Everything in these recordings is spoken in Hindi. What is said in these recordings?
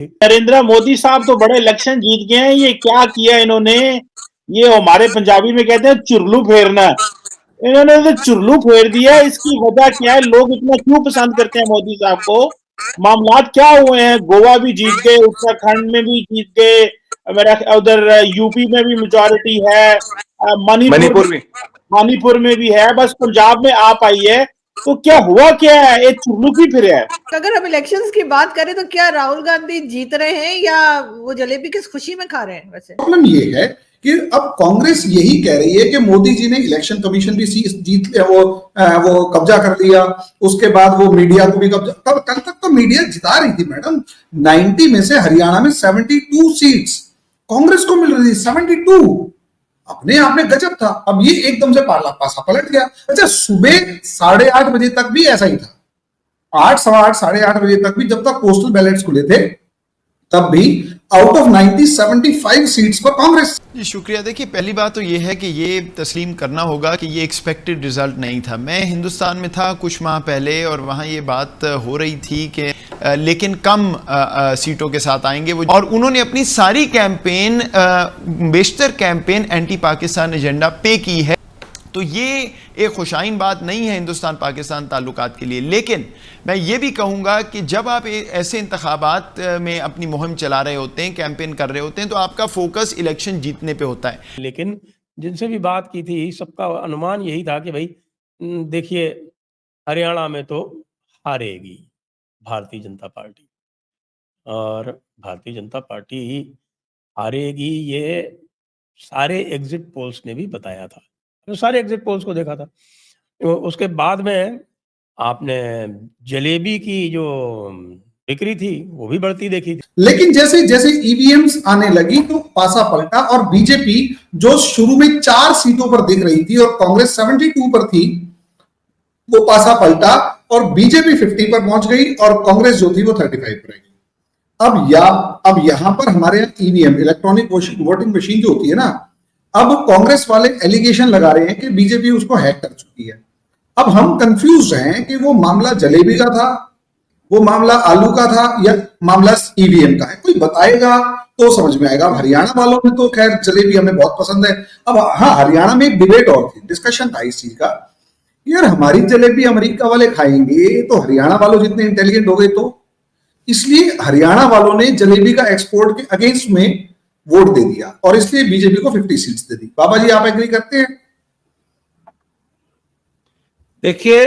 नरेंद्र मोदी साहब तो बड़े इलेक्शन जीत गए हैं। ये क्या किया इन्होंने? ये हमारे पंजाबी में कहते हैं चुरलू फेरना। इन्होंने तो चुरलू फेर दिया। इसकी वजह क्या है? लोग इतना क्यों पसंद करते हैं मोदी साहब को? मामलात क्या हुए हैं? गोवा भी जीत गए, उत्तराखंड में भी जीत गए, मेरा उधर यूपी में भी मेजोरिटी है, मणिपुर में भी है, बस पंजाब में आप आई है। तो क्या हुआ? क्या है? एक चुरलू की फिर है। अगर हम इलेक्शंस की बात करें तो क्या राहुल गांधी जीत रहे हैं या वो जलेबी किस खुशी में खा रहे हैं? वैसे प्रॉब्लम ये है कि अब कांग्रेस यही कह रही है कि मोदी जी ने इलेक्शन कमीशन भी जीत लिया, वो कब्जा कर लिया, उसके बाद वो मीडिया को भी कब्जा। कल तक तो मीडिया जिता रही थी मैडम। 90 में से हरियाणा में 72 सीट्स कांग्रेस को मिल रही थी। 72 अपने आप में गजब था। अब ये एकदम से पासा पलट गया। अच्छा, सुबह 8:30 बजे तक भी ऐसा ही था। 8, सवा 8, 8:30 बजे तक भी, जब तक पोस्टल बैलेट्स खुले थे, तब भी आउट ऑफ 90 75 सीट्स पर कांग्रेस। जी शुक्रिया। देखिए, पहली बात तो ये है कि ये तस्लीम करना होगा कि ये एक्सपेक्टेड रिजल्ट नहीं था। मैं हिंदुस्तान में था कुछ माह पहले और वहाँ ये बात हो रही थी कि लेकिन कम सीटों के साथ आएंगे वो, और उन्होंने अपनी सारी कैंपेन, बेशतर कैंपेन एंटी पाकिस्तान एजेंडा पे की है। तो ये एक खुशाइन बात नहीं है हिंदुस्तान पाकिस्तान ताल्लुकात के लिए। लेकिन मैं ये भी कहूँगा कि जब आप ऐसे इंतखाबात में अपनी मुहिम चला रहे होते हैं, कैंपेन कर रहे होते हैं, तो आपका फोकस इलेक्शन जीतने पे होता है। लेकिन जिनसे भी बात की थी, सबका अनुमान यही था कि भाई देखिए, हरियाणा में तो हारेगी भारतीय जनता पार्टी, और भारतीय जनता पार्टी हारेगी, ये सारे एग्जिट पोल्स ने भी बताया था। तो सारे एग्जिट पोल्स को देखा था। तो उसके बाद में आपने जलेबी की जो बिक्री थी वो भी बढ़ती देखी थी। लेकिन जैसे जैसे ईवीएम्स आने लगी तो पासा पलटा, और बीजेपी जो शुरू में 4 सीटों पर दिख रही थी और कांग्रेस 72 पर थी, वो पासा पलटा और बीजेपी 50 पर पहुंच गई और कांग्रेस जो थी वो 35 पर आई। अब यहां पर हमारे यहाँ ईवीएम, इलेक्ट्रॉनिक वोटिंग मशीन जो होती है ना, अब कांग्रेस वाले एलिगेशन लगा रहे हैं कि बीजेपी उसको हैक कर चुकी है। अब हम कंफ्यूज हैं कि वो मामला जलेबी का था, वो मामला आलू का था, या मामला ईवीएम का है। कोई बताएगा तो समझ में आएगा। हरियाणा वालों में तो खैर जलेबी हमें बहुत पसंद है। अब हाँ, हरियाणा में एक डिबेट और थी, डिस्कशन था इस चीज का, यार हमारी जलेबी अमेरिका वाले खाएंगे तो हरियाणा वालों जितने इंटेलिजेंट हो गए, तो इसलिए हरियाणा वालों ने जलेबी का एक्सपोर्ट के अगेंस्ट में वोट दे दिया और इसलिए बीजेपी को 50 सीट्स दे दी। बाबा जी, आप एग्री करते हैं? देखिए,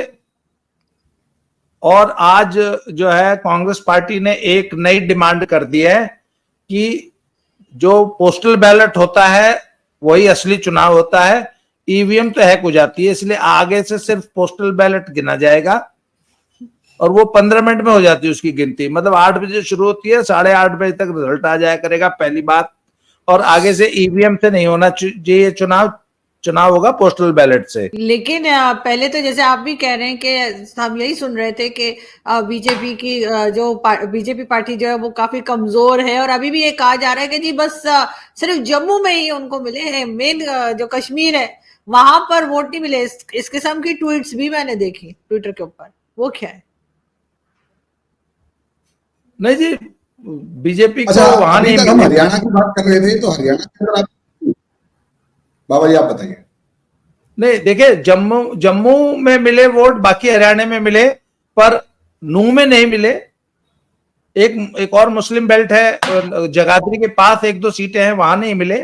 और आज जो है कांग्रेस पार्टी ने एक नई डिमांड कर दी है कि जो पोस्टल बैलेट होता है वही असली चुनाव होता है। ईवीएम तो हैक हो जाती है, इसलिए आगे से सिर्फ पोस्टल बैलेट गिना जाएगा और वो 15 मिनट में हो जाती है उसकी गिनती। मतलब 8 बजे शुरू होती है, 8:30 बजे तक रिजल्ट आ जाया करेगा, पहली बात। और आगे से ईवीएम से नहीं होना चाहिए चुनाव होगा पोस्टल बैलेट से। लेकिन पहले तो जैसे आप भी कह रहे हैं कि हम यही सुन रहे थे कि बीजेपी की जो बीजेपी पार्टी जो है वो काफी कमजोर है, और अभी भी ये कहा जा रहा है कि जी बस सिर्फ जम्मू में ही उनको मिले हैं, मेन जो कश्मीर है वहां पर वोट नहीं मिले। इस किस्म की ट्वीट्स भी मैंने देखी ट्विटर के ऊपर। वो क्या है? नहीं जी, बीजेपी को वहां नहीं मिले। हम हरियाणा की बात कर रहे थे, तो हरियाणा के अंदर बाबा जी आप बताइए। नहीं, देखिए, जम्मू में मिले वोट, बाकी हरियाणा में मिले, पर नूह में नहीं मिले। एक और मुस्लिम बेल्ट है जगाधरी के पास, 1-2 सीटें हैं, वहां नहीं मिले।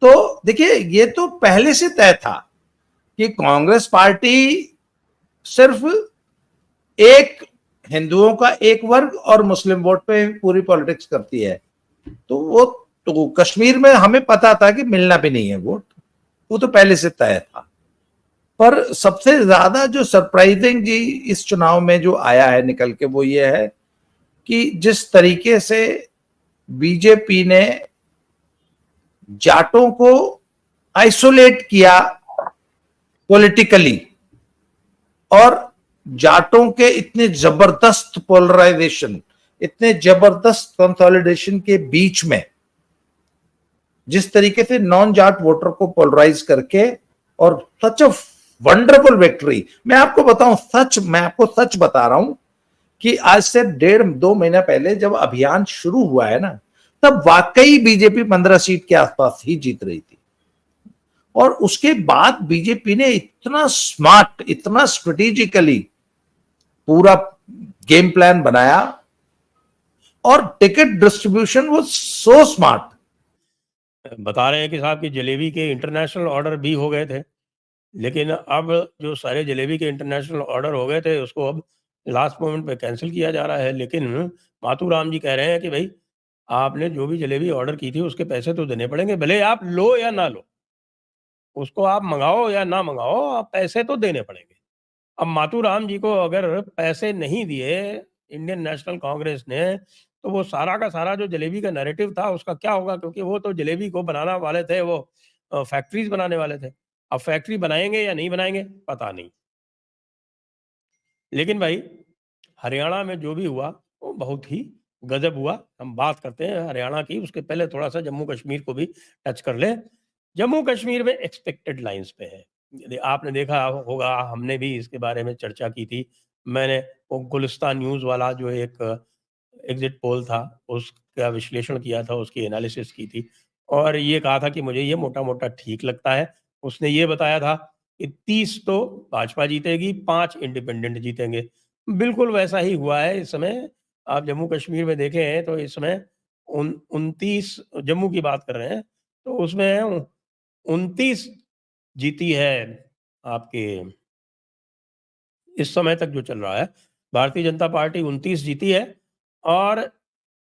तो देखिए, ये तो पहले से तय था कि कांग्रेस पार्टी सिर्फ एक हिंदुओं का एक वर्ग और मुस्लिम वोट पे पूरी पॉलिटिक्स करती है। तो वो तो कश्मीर में हमें पता था कि मिलना भी नहीं है वोट, वो तो पहले से तय था। पर सबसे ज्यादा जो सरप्राइजिंग जी इस चुनाव में जो आया है निकल के, वो ये है कि जिस तरीके से बीजेपी ने जाटों को आइसोलेट किया पॉलिटिकली, और जाटों के इतने जबरदस्त पोलराइजेशन, इतने जबरदस्त कंसोलिडेशन के बीच में जिस तरीके से नॉन जाट वोटर को पोलराइज करके, और सच अ वंडरफुल विक्ट्री। मैं आपको सच बता रहा हूं कि आज से 1.5-2 महीना पहले जब अभियान शुरू हुआ है ना, तब वाकई बीजेपी 15 सीट के आसपास ही जीत रही थी। और उसके बाद बीजेपी ने इतना स्मार्ट, इतना स्ट्रेटेजिकली पूरा गेम प्लान बनाया और ticket distribution was so smart. बता रहे हैं कि साहब की जलेबी के इंटरनेशनल ऑर्डर भी हो गए थे, लेकिन अब जो सारे जलेबी के इंटरनेशनल ऑर्डर हो गए थे उसको अब लास्ट मोमेंट पे कैंसिल किया जा रहा है। लेकिन माथुराम जी कह रहे हैं कि भाई आपने जो भी जलेबी ऑर्डर की थी उसके पैसे तो देने पड़ेंगे, भले आप लो या ना लो, उसको आप मंगाओ या ना मंगाओ, आप पैसे तो देने पड़ेंगे। अब माथुराम जी को अगर पैसे नहीं दिए इंडियन नेशनल कांग्रेस ने, तो वो सारा का सारा जो जलेबी का नैरेटिव था उसका क्या होगा? क्योंकि वो तो जलेबी को बनाना वाले थे, वो फैक्ट्रीज बनाने वाले थे। अब फैक्ट्री बनाएंगे या नहीं बनाएंगे पता नहीं। लेकिन भाई हरियाणा में जो भी हुआ वो बहुत ही गजब हुआ। हम बात करते हैं हरियाणा की, उसके पहले थोड़ा सा जम्मू कश्मीर को भी टच कर ले। जम्मू कश्मीर में एक्सपेक्टेड लाइंस पे है। आपने देखा होगा, हमने भी इसके बारे में चर्चा की थी। मैंने वो गुलिस्तान न्यूज़ वाला जो एक एग्जिट पोल था उसका विश्लेषण किया था, उसकी एनालिसिस की थी और ये कहा था कि मुझे ये मोटा-मोटा ठीक लगता है। उसने ये बताया था कि 30 तो भाजपा जीतेगी, 5 इंडिपेंडेंट जीतेंगे। बिल्कुल वैसा ही हुआ है इस समय। आप जम्मू कश्मीर में देखें तो इस समय 29 जम्मू की बात कर रहे हैं, तो उसमें 29 जीती है आपके इस समय तक जो चल रहा है, भारतीय जनता पार्टी 29 जीती है और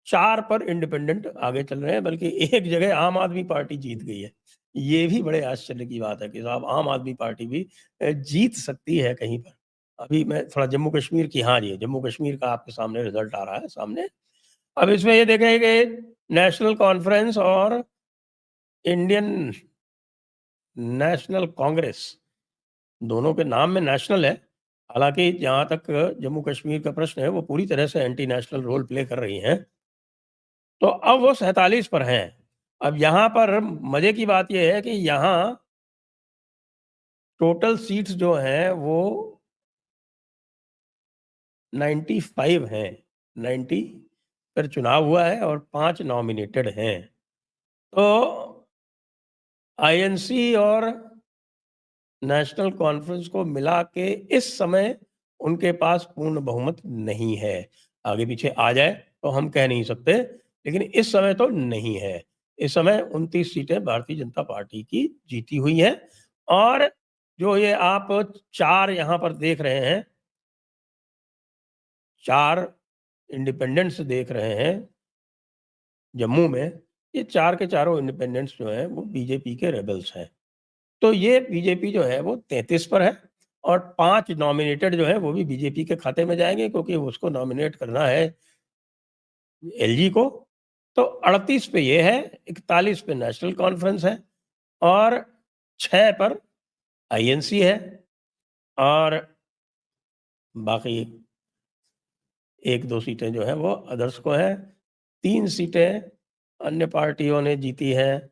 4 पर इंडिपेंडेंट आगे चल रहे हैं, बल्कि एक जगह आम आदमी पार्टी जीत गई है। ये भी बड़े आश्चर्य की बात है कि साहब आम आदमी पार्टी भी जीत सकती है कहीं पर। अभी मैं थोड़ा जम्मू कश्मीर की, हाँ जी, जम्मू कश्मीर का आपके सामने रिजल्ट आ रहा है सामने। अब इसमें ये देखें कि नेशनल कॉन्फ्रेंस और इंडियन नेशनल कांग्रेस, दोनों के नाम में नेशनल है। हालाँकि जहाँ तक जम्मू कश्मीर का प्रश्न है, वो पूरी तरह से एंटी नेशनल रोल प्ले कर रही हैं। तो अब वो 47 पर हैं। अब यहाँ पर मज़े की बात ये है कि यहाँ टोटल सीट्स जो हैं वो 95 हैं। 90 पर चुनाव हुआ है और 5 नॉमिनेटेड हैं। तो आईएनसी और नेशनल कॉन्फ्रेंस को मिला के इस समय उनके पास पूर्ण बहुमत नहीं है। आगे पीछे आ जाए तो हम कह नहीं सकते, लेकिन इस समय तो नहीं है। इस समय 29 सीटें भारतीय जनता पार्टी की जीती हुई हैं और जो ये आप 4 यहाँ पर देख रहे हैं, 4 इंडिपेंडेंट्स देख रहे हैं जम्मू में, ये 4 के चारों इंडिपेंडेंट्स जो हैं वो बीजेपी के रेबल्स हैं। तो ये बीजेपी जो है वो 33 पर है और 5 नॉमिनेटेड जो है वो भी बीजेपी के खाते में जाएँगे, क्योंकि उसको नॉमिनेट करना है एलजी को। तो 38 पे ये है, 41 पे नेशनल कॉन्फ्रेंस है और 6 पर आईएनसी है और बाकी 1-2 सीटें जो हैं वो अदर्स को हैं। 3 सीटें अन्य पार्टियों ने जीती हैं।